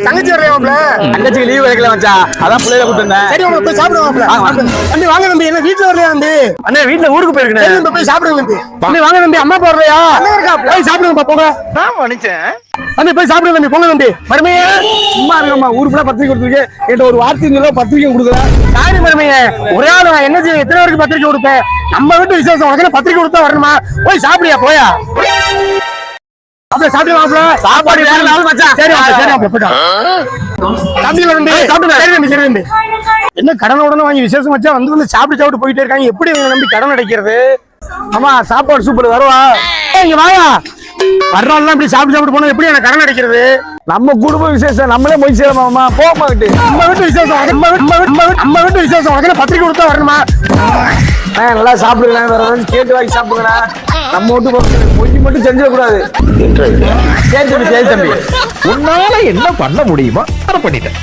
தங்கச்சி வரலையாப்ல? தங்கச்சிக்கு லீவ் கிடைக்கல மச்சான், அதான் பிள்ளைல கூட்டு வந்தேன். சரி உங்களை போய் சாப்பிடுவாப்ல. தம்பி வாங்க தம்பி, என்ன வீட்டுல வரலையா தம்பி? அண்ணே வீட்டுல ஊருக்கு போயிருக்கேன். சரி, போய் சாப்பிடுங்க தம்பி. தம்பி வாங்க தம்பி, அம்மா போடுறியா? போய் சாப்பிடுங்க போங்க. நான் மனுஷன் தம்பி போய் சாப்பிடுங்க தம்பி, போங்க தம்பி. மருமையே சும்மா இருக்கம்மா, ஊருக்குள்ள பத்திரிக்கை கொடுத்துருக்கேன். என்கிட்ட ஒரு வார்த்தை பத்திரிக்கை கொடுக்குறேன். சாரி மருமையே, ஒரே ஆள் நான் என்ன செய்ய, எத்தனை பேருக்கு பத்திரிக்கை கொடுப்பேன்? நம்ம வீட்டு விசேஷம், உனக்கு பத்திரிக்கை கொடுத்தா வரணுமா? போய் சாப்பிடியா போயா. அப்ப சாப்பிடுவாப்ல. சாப்பாடு வேற நாள் மச்சான். சரி சரி போயிட்டான். தம்பி தம்பி சாப்பிடுங்க. சரி தம்பி, சரி தம்பி. என்ன கடனை உடனே வாங்கி விசேஷம் வச்சா வந்து சாப்பிட்டு போயிட்டே இருக்காங்க. எப்படி நம்பி கடன் அடைக்கிறது? ஆமா சாப்பாடு சூப்பர் வருவா. இங்க வாயா. வர்றாள் இப்படி சாப்பிட்டு போனா எப்படி எனக்கு கடன் அடைக்கிறது? நம்ம குடும்ப விசேஷம் நம்மளே போய் சேரமாமா. போமாக்கிட்டு நம்ம வீட்டு விசேஷம், நம்ம வீட்டு விசேஷம், உனக்கு பத்திரிக்கை கொடுத்தா வரணுமா? நல்லா சாப்பிடுங்களேன், வேற ஏதாவது கேட்டு வாங்கி சாப்பிடுங்களா. நம்ம வீட்டு பொய் மட்டும் செஞ்சிடக்கூடாது. சரி தம்பி, சரி தம்பி. உன்னால என்ன பண்ண முடியுமோ அதை பண்ணிட்டேன்.